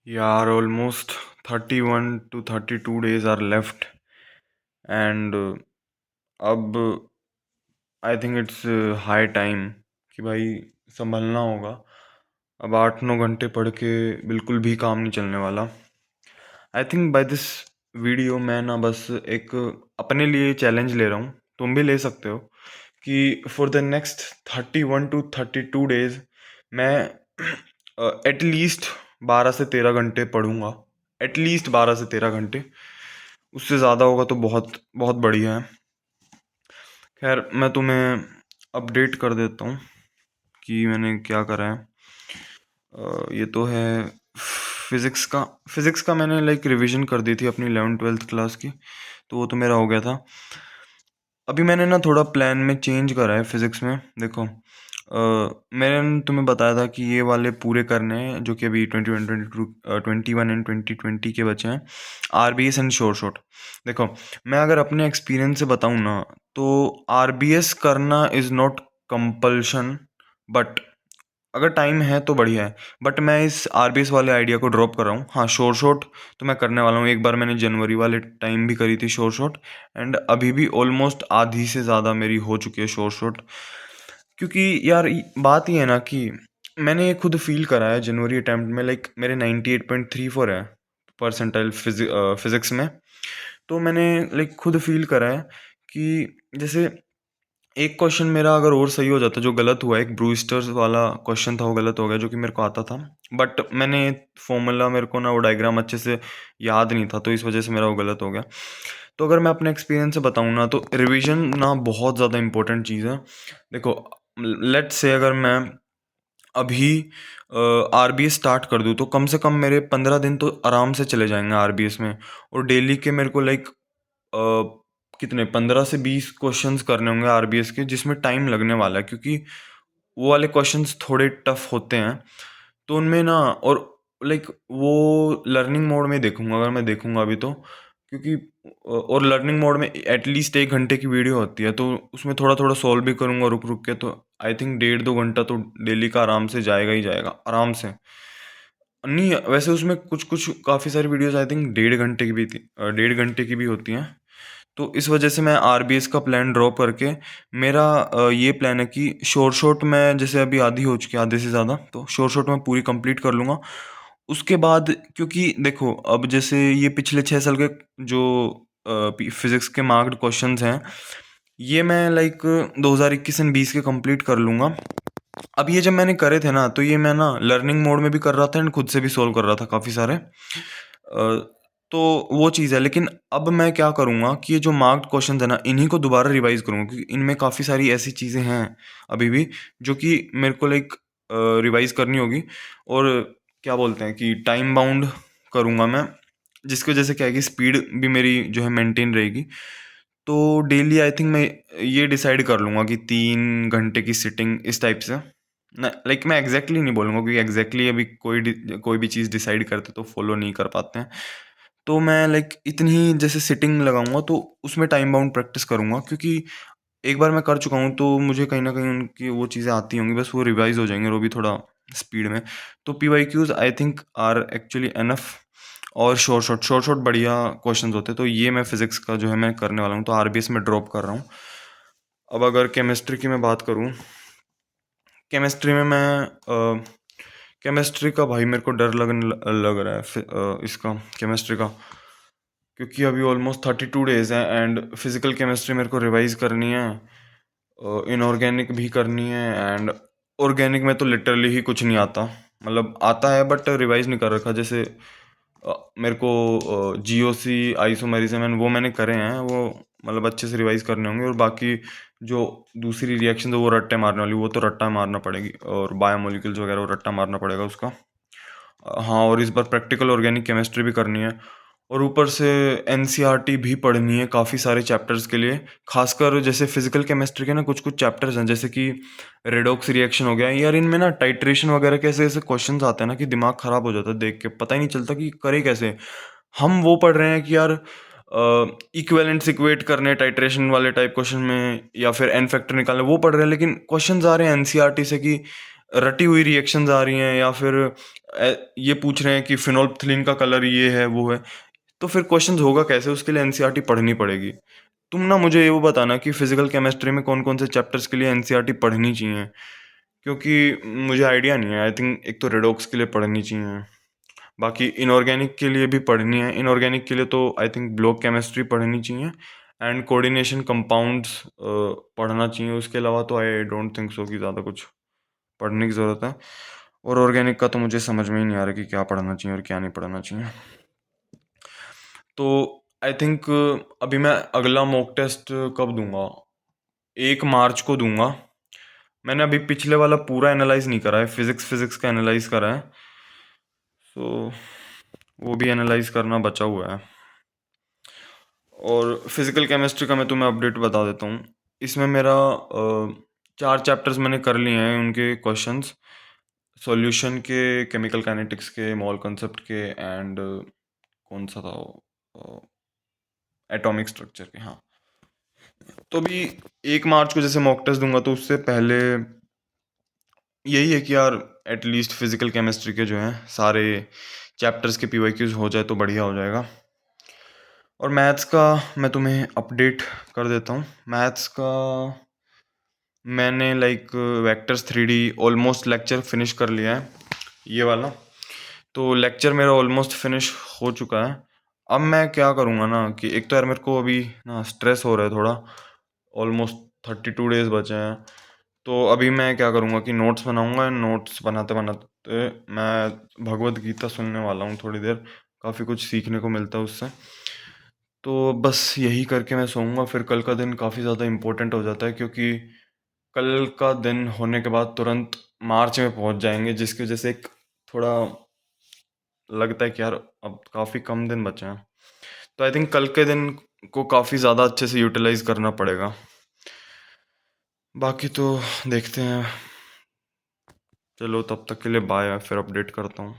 यार almost 31 to 32 days are left and अब I think it's high time कि भाई संभलना होगा। अब 8-9 घंटे पढ़ के बिल्कुल भी काम नहीं चलने वाला। I think by this video मैं ना बस एक अपने लिए चैलेंज ले रहा हूँ, तुम भी ले सकते हो, कि for the next 31 to 32 days मैं एटलीस्ट 12 से 13 घंटे पढ़ूंगा। एटलीस्ट 12 से 13 घंटे, उससे ज़्यादा होगा तो बहुत बहुत बढ़िया है। खैर, मैं तुम्हें अपडेट कर देता हूँ कि मैंने क्या करा है। ये तो है फिज़िक्स का मैंने लाइक रिवीजन कर दी थी अपनी 11th-12th क्लास की, तो वो तो मेरा हो गया था। अभी मैंने ना थोड़ा प्लान में चेंज करा है फिज़िक्स में। देखो, मैंने तुम्हें बताया था कि ये वाले पूरे करने हैं जो कि अभी 21 एंड 2020 के बचे हैं, आरबीएस एंड शोर शॉट। देखो, मैं अगर अपने एक्सपीरियंस से बताऊँ ना, तो आरबीएस करना इज़ नॉट कंपल्शन, बट अगर टाइम है तो बढ़िया है। बट मैं इस आरबीएस वाले आइडिया को ड्रॉप कर रहा हूँ। हाँ, शोर शॉट तो मैं करने वाला हूँ। एक बार मैंने जनवरी वाले टाइम भी करी थी शोर शॉट, एंड अभी भी ऑलमोस्ट आधी से ज़्यादा मेरी हो चुकी है शोर शॉट। क्योंकि यार बात ये है ना कि मैंने ये खुद फील करा है जनवरी अटैम्प्ट में, लाइक मेरे 98.34 है परसेंटाइल फिज़िक्स में। तो मैंने लाइक खुद फील करा है कि जैसे एक क्वेश्चन मेरा अगर और सही हो जाता, जो गलत हुआ, एक ब्रूस्टर्स वाला क्वेश्चन था वो गलत हो गया, जो कि मेरे को आता था। बट मैंने फॉर्मूला, मेरे को ना वो डायग्राम अच्छे से याद नहीं था, तो इस वजह से मेरा वो गलत हो गया। तो अगर मैं अपने एक्सपीरियंस से बताऊँ ना, तो रिवीजन ना बहुत ज़्यादा इंपॉर्टेंट चीज़ है। देखो, लेट्स से अगर मैं अभी आरबीएस स्टार्ट कर दूँ, तो कम से कम मेरे 15 दिन तो आराम से चले जाएंगे आरबीएस में। और डेली के मेरे को लाइक कितने 15 से 20 क्वेश्चंस करने होंगे आरबीएस के, जिसमें टाइम लगने वाला है, क्योंकि वो वाले क्वेश्चंस थोड़े टफ होते हैं। तो उनमें ना, और लाइक वो लर्निंग मोड में देखूंगा अगर मैं देखूंगा अभी तो, क्योंकि और लर्निंग मोड में एटलीस्ट 1 घंटे की वीडियो होती है, तो उसमें थोड़ा थोड़ा सॉल्व भी करूंगा रुक रुक के। तो आई थिंक 1.5-2 घंटा तो डेली का आराम से जाएगा ही जाएगा, आराम से। नहीं, वैसे उसमें कुछ कुछ काफ़ी सारी वीडियोस आई थिंक 1.5 घंटे की भी थी, 1.5 घंटे की भी होती हैं। तो इस वजह से मैं आरबीएस का प्लान ड्रॉप करके, मेरा ये प्लान है कि शोर शॉट में, जैसे अभी आधी हो चुकी है, आधे से ज़्यादा, तो शोर शॉट में पूरी कंप्लीट कर लूँगा। उसके बाद, क्योंकि देखो अब जैसे ये पिछले 6 साल के जो फिजिक्स के मार्क्ड क्वेश्चंस हैं, ये मैं लाइक 2021 एंड 20 के कंप्लीट कर लूँगा। अब ये जब मैंने करे थे ना, तो ये मैं ना लर्निंग मोड में भी कर रहा था एंड खुद से भी सोल्व कर रहा था काफ़ी सारे। तो वो चीज़ है। लेकिन अब मैं क्या करूँगा कि ये जो मार्क्ड क्वेश्चंस है ना, इन्हीं को दोबारा रिवाइज़ करूँगा, क्योंकि इनमें काफ़ी सारी ऐसी चीज़ें हैं अभी भी, जो कि मेरे को लाइक रिवाइज़ करनी होगी। और क्या बोलते हैं कि टाइम बाउंड करूँगा मैं, जिसकी वजह से क्या है कि स्पीड भी मेरी जो है मेंटेन रहेगी। तो डेली आई थिंक मैं ये डिसाइड कर लूँगा कि 3 घंटे की सिटिंग इस टाइप से ना, लाइक मैं एग्जैक्टली नहीं बोलूँगा, क्योंकि एग्जैक्टली अभी कोई भी चीज़ डिसाइड करते तो फॉलो नहीं कर पाते हैं। तो मैं लाइक इतनी ही जैसे सिटिंग लगाऊंगा, तो उसमें टाइम बाउंड प्रैक्टिस करूंगा, क्योंकि एक बार मैं कर चुका हूँ, तो मुझे कहीं ना कहीं उनकी वो चीज़ें आती होंगी, बस वो रिवाइज हो जाएंगे, और वो भी थोड़ा स्पीड में। तो P Y Qs I think are actually enough. और शॉर्ट शॉर्ट बढ़िया क्वेश्चंस होते हैं। तो ये मैं फिजिक्स का जो है मैं करने वाला हूँ, तो आरबीएस में ड्रॉप कर रहा हूँ। अब अगर केमिस्ट्री की मैं बात करूँ, केमिस्ट्री में मैं केमिस्ट्री का भाई मेरे को डर लग रहा है, इसका केमिस्ट्री का, क्योंकि अभी ऑलमोस्ट 32 डेज हैं एंड फिजिकल केमिस्ट्री मेरे को रिवाइज करनी है, इनऑर्गेनिक भी करनी है, एंड ऑर्गेनिक में तो लिटरली ही कुछ नहीं आता। मतलब आता है बट रिवाइज नहीं कर रखा। जैसे मेरे को जीओसी, आइसोमेरिज्म एंड वो मैंने करे हैं, वो मतलब अच्छे से रिवाइज करने होंगे। और बाकी जो दूसरी रिएक्शन है वो रट्टे मारने वाली, वो तो रट्टा मारना पड़ेगी, और बायोमोलिक्यूल्स वगैरह वो रट्टा मारना पड़ेगा उसका। हाँ, और इस बार प्रैक्टिकल ऑर्गेनिक केमिस्ट्री भी करनी है, और ऊपर से एनसीईआरटी भी पढ़नी है काफ़ी सारे चैप्टर्स के लिए। खासकर जैसे फिजिकल केमिस्ट्री के ना कुछ कुछ चैप्टर्स हैं, जैसे कि रेडॉक्स रिएक्शन हो गया यार, इनमें ना टाइट्रेशन वगैरह के ऐसे ऐसे क्वेश्चंस आते हैं ना कि दिमाग खराब हो जाता है देख के, पता ही नहीं चलता कि करे कैसे। हम वो पढ़ रहे हैं कि यार इक्विवेलेंट्स इक्वेट करने टाइट्रेशन वाले टाइप क्वेश्चन में, या फिर एन फैक्टर निकालने, वो पढ़ रहे हैं, लेकिन क्वेश्चंस आ रहे हैं एनसीईआरटी से कि रटी हुई रिएक्शंस आ रही हैं या फिर ये पूछ रहे हैं कि फिनोल्फ्थलीन का कलर ये है वो है, तो फिर क्वेश्चंस होगा कैसे? उसके लिए एनसीईआरटी पढ़नी पड़ेगी। तुम ना मुझे ये वो बताना कि फिजिकल केमिस्ट्री में कौन कौन से चैप्टर्स के लिए एनसीईआरटी पढ़नी चाहिए, क्योंकि मुझे आइडिया नहीं है। आई थिंक एक तो रेडॉक्स के लिए पढ़नी चाहिए, बाकी इनऑर्गेनिक के लिए भी पढ़नी है। इनऑर्गेनिक के लिए तो आई थिंक ब्लॉक केमिस्ट्री पढ़नी चाहिए एंड कोऑर्डिनेशन कंपाउंड्स पढ़ना चाहिए। उसके अलावा तो आई डोंट थिंक सो कि ज़्यादा कुछ पढ़ने की ज़रूरत है। और ऑर्गेनिक का तो मुझे समझ में ही नहीं आ रहा कि क्या पढ़ना चाहिए और क्या नहीं पढ़ना चाहिए। तो आई थिंक अभी मैं अगला मॉक टेस्ट कब दूंगा? 1 मार्च को दूंगा। मैंने अभी पिछले वाला पूरा एनालाइज नहीं करा है, फिजिक्स फिजिक्स का एनालाइज करा है, तो वो भी एनालाइज करना बचा हुआ है। और फिजिकल केमिस्ट्री का मैं तुम्हें अपडेट बता देता हूँ। इसमें मेरा 4 चैप्टर्स मैंने कर लिए हैं, उनके क्वेश्चंस सॉल्यूशन के, केमिकल काइनेटिक्स के, मॉल कंसेप्ट के एंड कौन सा था वो, एटॉमिक स्ट्रक्चर के। हाँ, तो अभी 1 मार्च को जैसे मॉक टेस्ट दूंगा तो उससे पहले यही है कि यार एटलीस्ट फिजिकल केमिस्ट्री के जो हैं सारे चैप्टर्स के पीवाईक्यूज हो जाए तो बढ़िया हो जाएगा। और मैथ्स का मैं तुम्हें अपडेट कर देता हूँ। मैथ्स का मैंने like vectors 3D almost lecture finish कर लिया है, ये वाला। तो लेक्चर मेरा ऑलमोस्ट फिनिश हो चुका है। अब मैं क्या करूँगा ना कि एक तो यार मेरे को अभी ना स्ट्रेस हो रहा है थोड़ा, ऑलमोस्ट 32 डेज बचे हैं। तो अभी मैं क्या करूँगा कि नोट्स बनाऊँगा। नोट्स बनाते बनाते मैं भगवत गीता सुनने वाला हूँ थोड़ी देर, काफ़ी कुछ सीखने को मिलता है उससे। तो बस यही करके मैं सोऊंगा। फिर कल का दिन काफ़ी ज़्यादा इम्पोर्टेंट हो जाता है, क्योंकि कल का दिन होने के बाद तुरंत मार्च में पहुंच जाएंगे, जिसकी वजह से एक थोड़ा लगता है कि यार अब काफ़ी कम दिन बचे हैं। तो आई थिंक कल के दिन को काफ़ी ज़्यादा अच्छे से यूटिलाइज करना पड़ेगा। बाकी तो देखते हैं। चलो तब तक के लिए बाय, फिर अपडेट करता हूँ।